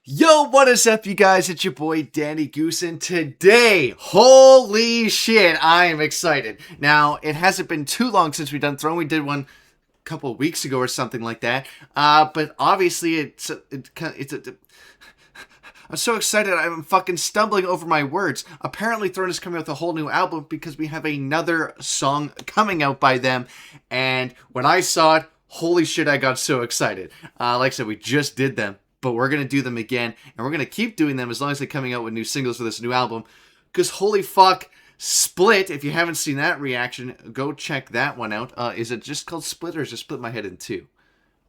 Yo, what is up, you guys? It's your boy Danny Goose, and today, holy shit, I am excited. Now, it hasn't been too long since we've done Throne. We did one a couple of weeks ago or something like that. But obviously, I'm so excited, I'm fucking stumbling over my words. Apparently, Throne is coming out with a whole new album because we have another song coming out by them. And when I saw it, holy shit, I got so excited. Like I said, we just did them, but we're going to do them again, and we're going to keep doing them as long as they're coming out with new singles for this new album, because holy fuck, Split, if you haven't seen that reaction, go check that one out. Is it just called Split, or is it Split My Head in Two?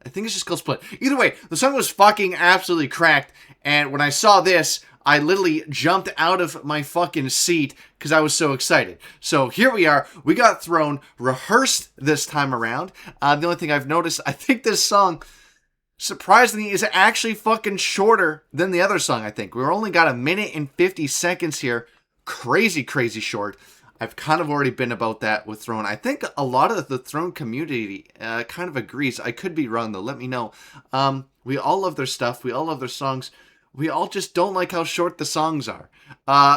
I think it's just called Split. Either way, the song was fucking absolutely cracked, and when I saw this, I literally jumped out of my fucking seat because I was so excited. So here we are. We got Throne Rehearsed this time around. The only thing I've noticed, I think this song, surprisingly, is actually fucking shorter than the other song, I think. We're only got 1 minute and 50 seconds here. Crazy, crazy short. I've kind of already been about that with Throne. I think a lot of the Throne community kind of agrees. I could be wrong, though. Let me know. We all love their stuff. We all love their songs. We all just don't like how short the songs are.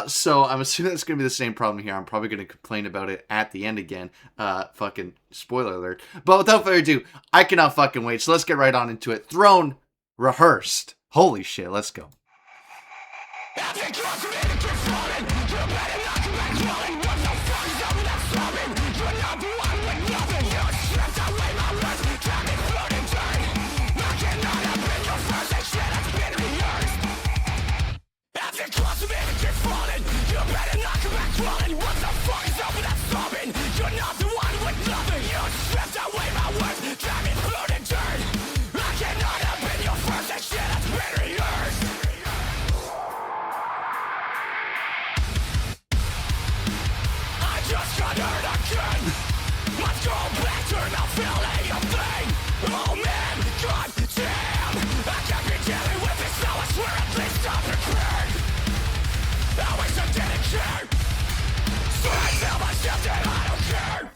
So I'm assuming it's going to be the same problem here. I'm probably going to complain about it at the end again. Fucking spoiler alert. But without further ado, I cannot fucking wait. So let's get right on into it. Throne Rehearsed. Holy shit, let's go. Let's go back to the feeling of thing. Oh man, god damn, I can't be dealing with this now. I swear at least I'm prepared. Always a dedicated. So I tell myself that I don't care.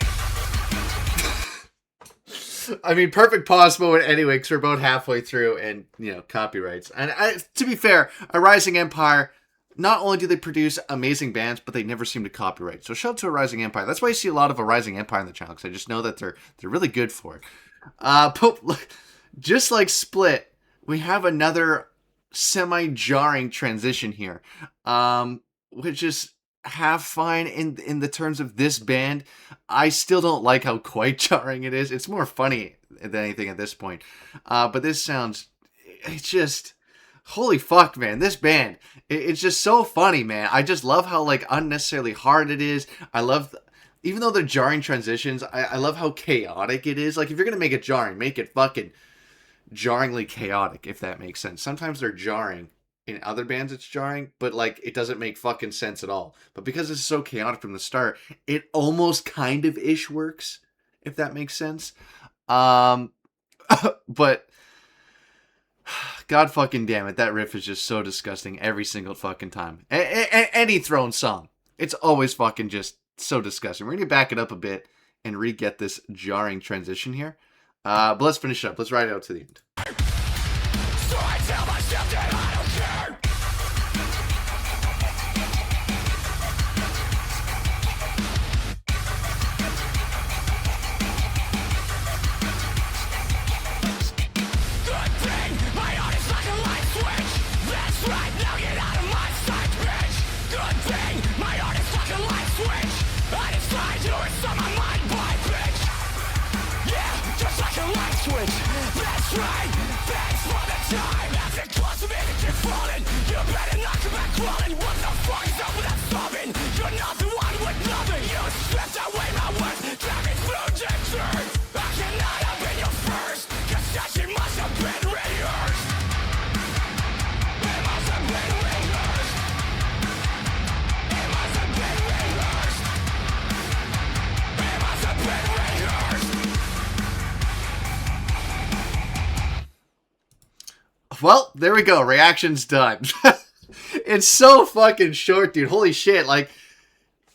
I mean, perfect pause moment anyway, because we're about halfway through, and, copyrights. And to be fair, A Rising Empire, not only do they produce amazing bands, but they never seem to copyright. So shout out to A Rising Empire. That's why you see a lot of A Rising Empire on the channel, because I just know that they're really good for it. But look, just like Split, we have another semi-jarring transition here, which is half fine in the terms of this band. I still don't like how quite jarring it is. It's more funny than anything at this point. But this sounds, it's just, holy fuck, man, this band, it's just so funny, man. I just love how, like, unnecessarily hard it is. I love, even though they're jarring transitions, I love how chaotic it is. Like, if you're gonna make it jarring, make it fucking jarringly chaotic, if that makes sense. Sometimes they're jarring. In other bands, it's jarring, but, like, it doesn't make fucking sense at all. But because it's so chaotic from the start, it almost kind of ish works, if that makes sense. But God fucking damn it, that riff is just so disgusting every single fucking time. Any Throne song, it's always fucking just so disgusting. We're gonna back it up a bit and re-get this jarring transition here. But let's finish up. Let's ride it out to the end. So I tell myself that I don't care. Good thing my heart is like a light switch. That's right, now get out of my sight, bitch. Good thing my heart is like a light switch. I decide to restore my mind, boy, bitch. Yeah, just like a light switch. That's right. Thanks for the time. As it close to me to keep falling. You better not come back crawling. What the fuck is up with that sobbing? You're not the one with nothing. You stripped away my words. Drag me through the dirt. I cannot have been your first. Cause that shit must have been rehearsed. It must have been rehearsed. It must have been rehearsed. It must have been rehearsed. Well, there we go. Reaction's done. It's so fucking short, dude. Holy shit. Like,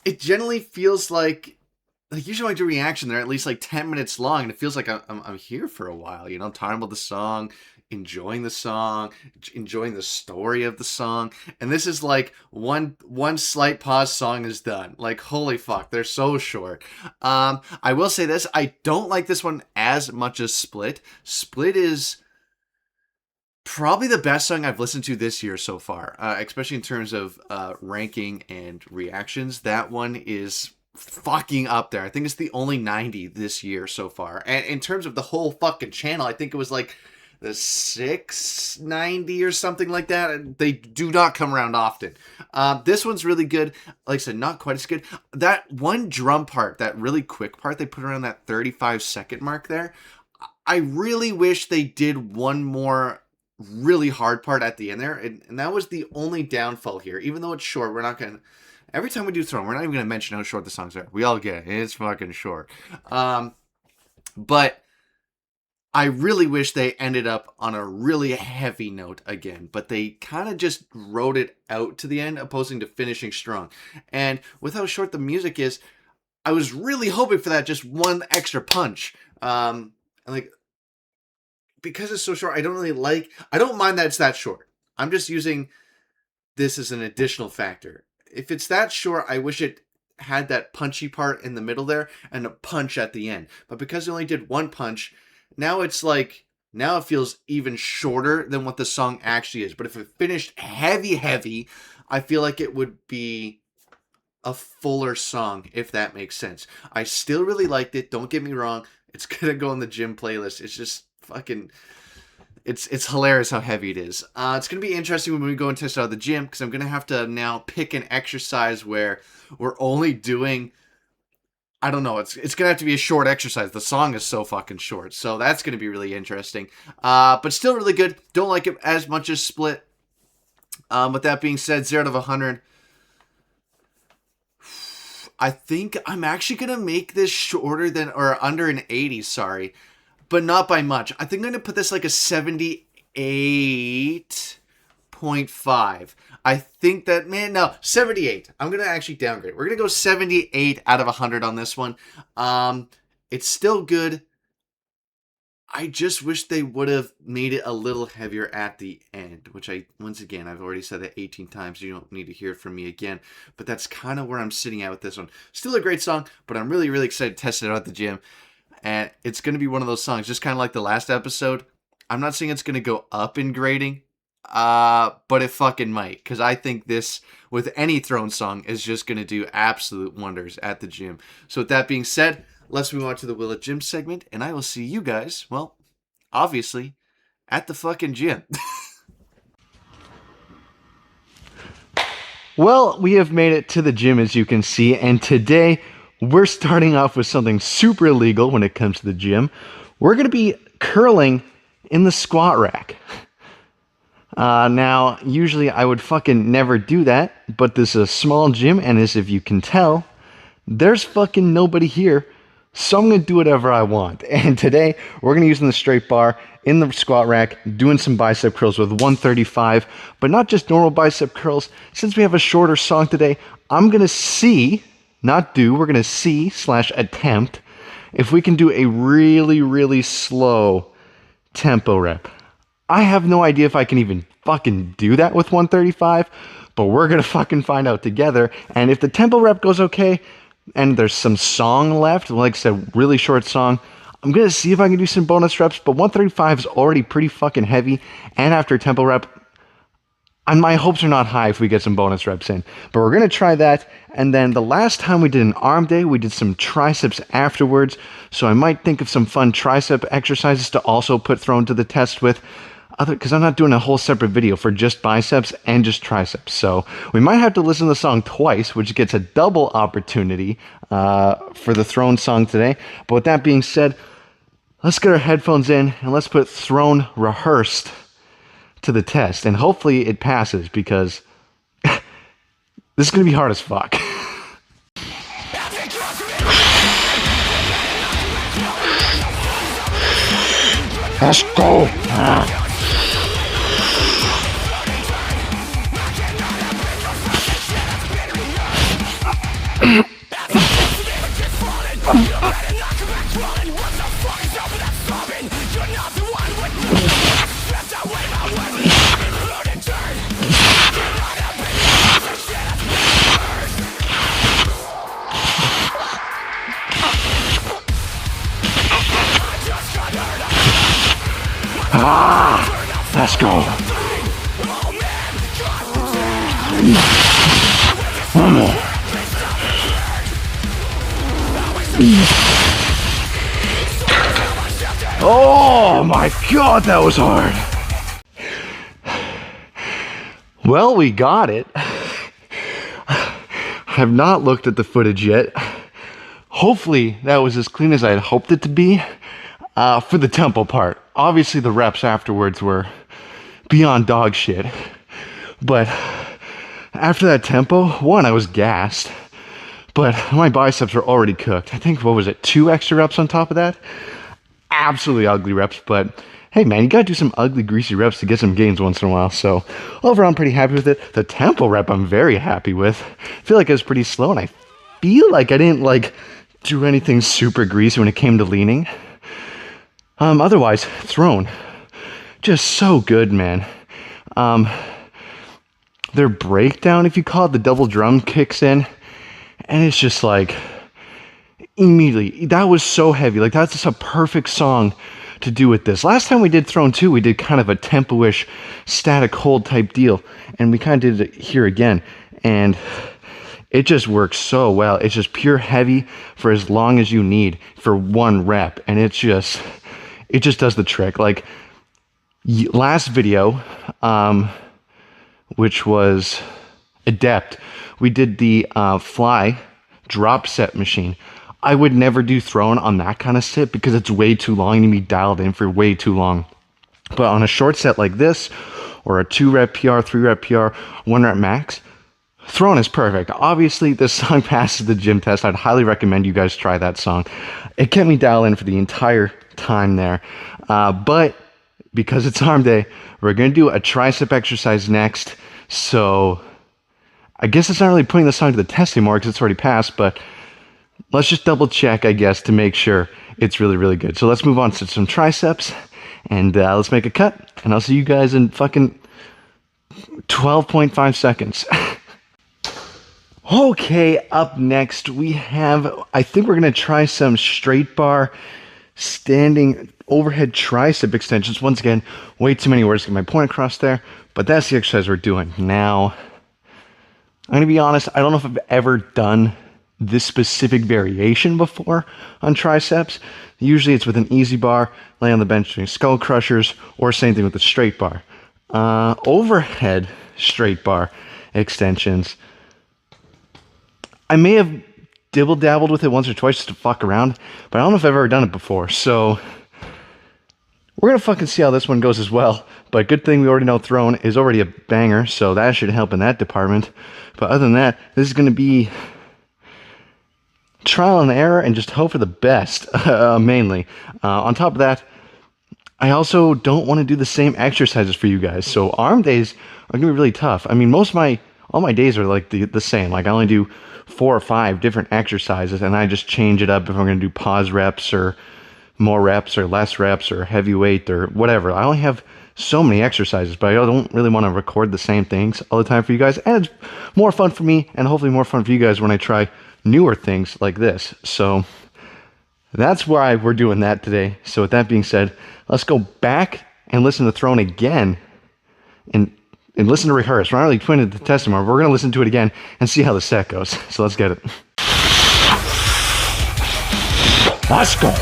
it generally feels like usually when I do reaction, they're at least like 10 minutes long, and it feels like I'm here for a while, talking about the song, enjoying the song, enjoying the story of the song. And this is like one slight pause, song is done. Like, holy fuck, they're so short. I will say this, I don't like this one as much as Split. Split is probably the best song I've listened to this year so far, especially in terms of ranking and reactions. That one is fucking up there. I think it's the only 90 this year so far. And in terms of the whole fucking channel, I think it was like the 690 or something like that. They do not come around often. This one's really good. Like I said, not quite as good. That one drum part, that really quick part they put around that 35-second mark there, I really wish they did one more really hard part at the end there, and that was the only downfall here. Even though it's short, we're not gonna, every time we do Throne, we're not even gonna mention how short the songs are. We all get it, it's fucking short. But I really wish they ended up on a really heavy note again, but they kind of just wrote it out to the end, opposing to finishing strong. And with how short the music is, I was really hoping for that just one extra punch. And like, because it's so short, I don't mind that it's that short. I'm just using this as an additional factor. If it's that short, I wish it had that punchy part in the middle there and a punch at the end. But because they only did one punch, now it feels even shorter than what the song actually is. But if it finished heavy, I feel like it would be a fuller song, if that makes sense. I still really liked it. Don't get me wrong. It's going to go on the gym playlist. It's just fucking, it's hilarious how heavy it is. It's going to be interesting when we go and test it out of the gym, because I'm going to have to now pick an exercise where we're only doing, I don't know, it's going to have to be a short exercise. The song is so fucking short. So that's going to be really interesting. But still really good. Don't like it as much as Split. With that being said, 0 out of 100. I think I'm actually going to make this shorter than, or under an 80, sorry. But not by much. I think I'm going to put this like a 78.5. I think that, 78. I'm going to actually downgrade. We're going to go 78 out of 100 on this one. It's still good. I just wish they would have made it a little heavier at the end, which once again, I've already said that 18 times. So you don't need to hear it from me again. But that's kind of where I'm sitting at with this one. Still a great song, but I'm really, really excited to test it out at the gym. And it's going to be one of those songs, just kind of like the last episode. I'm not saying it's going to go up in grading, but it fucking might. Because I think this, with any Throne song, is just going to do absolute wonders at the gym. So with that being said, let's move on to the Will at Gym segment. And I will see you guys, well, obviously, at the fucking gym. Well, we have made it to the gym, as you can see. And today, we're starting off with something super illegal when it comes to the gym. We're going to be curling in the squat rack. Now, usually I would fucking never do that, but this is a small gym, and as if you can tell, there's fucking nobody here, so I'm going to do whatever I want. And today, we're going to use the straight bar in the squat rack, doing some bicep curls with 135, but not just normal bicep curls. Since we have a shorter song today, I'm going to see... not do, we're going to see/attempt if we can do a really, really slow tempo rep. I have no idea if I can even fucking do that with 135, but we're going to fucking find out together. And if the tempo rep goes okay, and there's some song left, like I said, really short song, I'm going to see if I can do some bonus reps, but 135 is already pretty fucking heavy, and after a tempo rep, and my hopes are not high if we get some bonus reps in. But we're going to try that. And then the last time we did an arm day, we did some triceps afterwards. So I might think of some fun tricep exercises to also put thrown to the test with. Because I'm not doing a whole separate video for just biceps and just triceps. So we might have to listen to the song twice, which gets a double opportunity for the Throne song today. But with that being said, let's get our headphones in and let's put Throne Rehearsed to the test, and hopefully it passes, because this is going to be hard as fuck. Let's go. Let's go. One more. Oh my god, that was hard. Well, we got it. I've not looked at the footage yet. Hopefully that was as clean as I had hoped it to be. For the tempo part. Obviously the reps afterwards were beyond dog shit. But after that tempo, one, I was gassed. But my biceps were already cooked. I think, what was it, 2 extra reps on top of that? Absolutely ugly reps, but hey man, you gotta do some ugly, greasy reps to get some gains once in a while. So overall, I'm pretty happy with it. The tempo rep, I'm very happy with. I feel like it was pretty slow, and I feel like I didn't do anything super greasy when it came to leaning. Otherwise, thrown, just so good, man. Their breakdown, if you call it, the double drum kicks in, and it's just immediately, that was so heavy. That's just a perfect song to do with this. Last time we did Throne 2, we did kind of a tempo-ish static hold type deal, and we kind of did it here again, and it just works so well. It's just pure heavy for as long as you need for 1 rep, and it just does the trick. Last video, which was Adept, we did the fly drop set machine. I would never do throne on that kind of sit because it's way too long. You need to be dialed in for way too long. But on a short set like this, or a 2 rep PR, 3 rep PR, 1 rep max, throne is perfect. Obviously, this song passes the gym test. I'd highly recommend you guys try that song. It kept me dialed in for the entire time there. But because it's arm day, we're going to do a tricep exercise next. So I guess it's not really putting the song to the test anymore because it's already passed, but let's just double check, I guess, to make sure it's really, really good. So let's move on to some triceps, and let's make a cut, and I'll see you guys in fucking 12.5 seconds. Okay, up next we have, I think we're going to try some straight bar standing overhead tricep extensions. Once again, way too many words to get my point across there, but that's the exercise we're doing. Now, I'm going to be honest, I don't know if I've ever done this specific variation before on triceps. Usually it's with an easy bar, lay on the bench doing skull crushers, or same thing with the straight bar. Overhead straight bar extensions, I may have dibble-dabbled with it once or twice just to fuck around, but I don't know if I've ever done it before, so we're gonna fucking see how this one goes as well. But good thing we already know throne is already a banger, so that should help in that department. But other than that, this is gonna be trial and error and just hope for the best, mainly. On top of that, I also don't want to do the same exercises for you guys, so arm days are gonna be really tough. I mean, all my days are the same. I only do 4 or 5 different exercises, and I just change it up if I'm going to do pause reps or more reps or less reps or heavyweight or whatever. I only have so many exercises, but I don't really want to record the same things all the time for you guys, and it's more fun for me and hopefully more fun for you guys when I try newer things like this. So that's why we're doing that today. So with that being said, let's go back and listen to Throne again and listen to Rehearsed. We're not really putting it to the test anymore. We're going to listen to it again and see how the set goes. So let's get it. Let's go.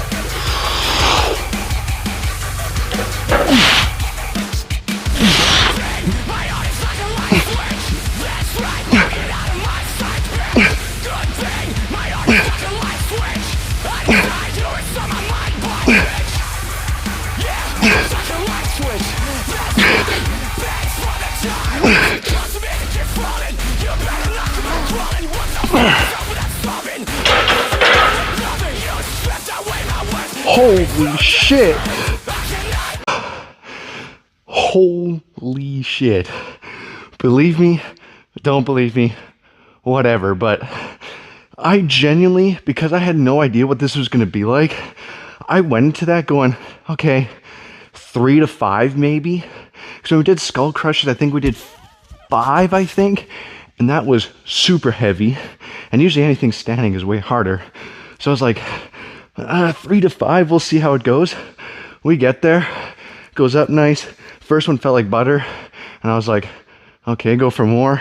Holy shit. Holy shit. Believe me, don't believe me, whatever, but I genuinely, because I had no idea what this was going to be like, I went into that going, okay, 3 to 5 maybe. So we did skull crushes, I think we did 5, and that was super heavy, and usually anything standing is way harder. So I was like, 3 to 5, we'll see how it goes. We get there, goes up nice, First one felt like butter, and I was like, okay, go for more.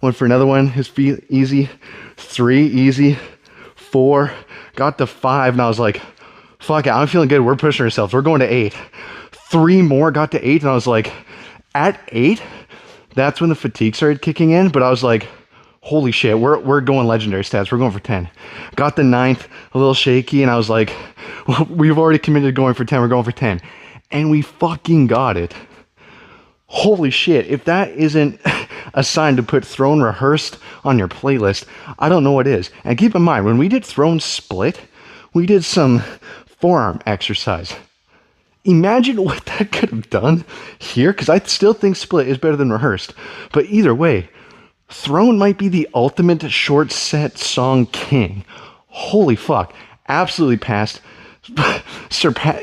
Went for another one. His feet easy. 3 easy. 4. Got to 5, and I was like, fuck it, I'm feeling good. We're pushing ourselves. We're going to 8. 3 more, got to 8, and I was like, at 8, that's when the fatigue started kicking in. But I was like, holy shit, we're going legendary stats. We're going for 10. Got the 9th, a little shaky, and I was like, well, we've already committed to going for 10. We're going for 10. And we fucking got it. Holy shit, if that isn't a sign to put Throne Rehearsed on your playlist, I don't know what is. And keep in mind, when we did Throne Split, we did some forearm exercise. Imagine what that could have done here, because I still think Split is better than Rehearsed. But either way, Throne might be the ultimate short set song king. Holy fuck, absolutely passed.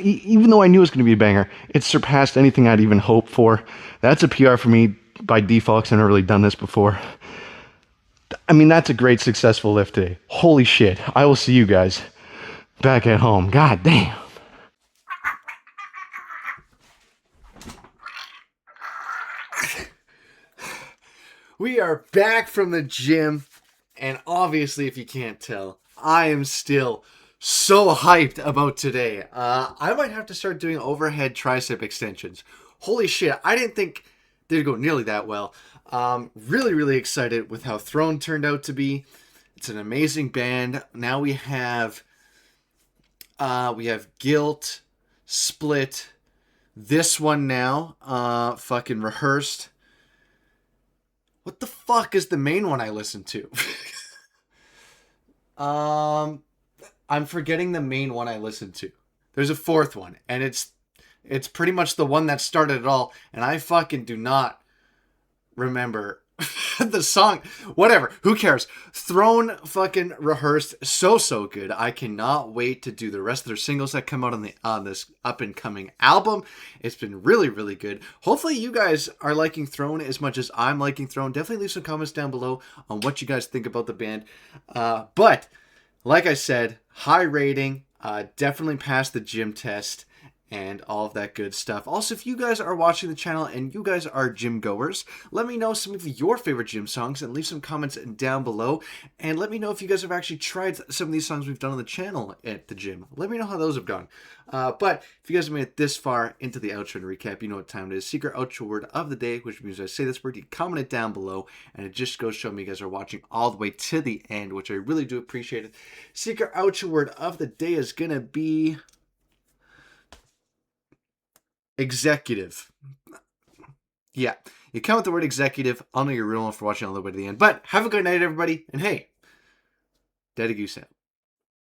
Even though I knew it was going to be a banger, it surpassed anything I'd even hoped for. That's a PR for me by default, because I've never really done this before. I mean, that's a great successful lift today. Holy shit. I will see you guys back at home. God damn. We are back from the gym, and obviously, if you can't tell, I am still so hyped about today. I might have to start doing overhead tricep extensions. Holy shit, I didn't think they'd go nearly that well. Really, really excited with how Throne turned out to be. It's an amazing band. Now we have Guilt, Split, this one now, fucking Rehearsed. What the fuck is the main one I listen to? I'm forgetting the main one I listened to. There's a 4th one, and it's pretty much the one that started it all, and I fucking do not remember the song. Whatever, who cares? Throne fucking Rehearsed, so good. I cannot wait to do the rest of their singles that come out on this up and coming album. It's been really, really good. Hopefully you guys are liking Throne as much as I'm liking Throne. Definitely leave some comments down below on what you guys think about the band. But like I said, high rating, definitely passed the gym test and all of that good stuff. Also, if you guys are watching the channel and you guys are gym goers, let me know some of your favorite gym songs and leave some comments down below. And let me know if you guys have actually tried some of these songs we've done on the channel at the gym. Let me know how those have gone. But if you guys have made it this far into the outro and recap, you know what time it is. Secret outro word of the day, which means I say this word, you comment it down below, and it just goes to show me you guys are watching all the way to the end, which I really do appreciate it. Secret outro word of the day is gonna be executive. Yeah, you come with the word executive. I'll know you're real one for watching all the way to the end. But have a good night, everybody. And hey, Daddy Goose out.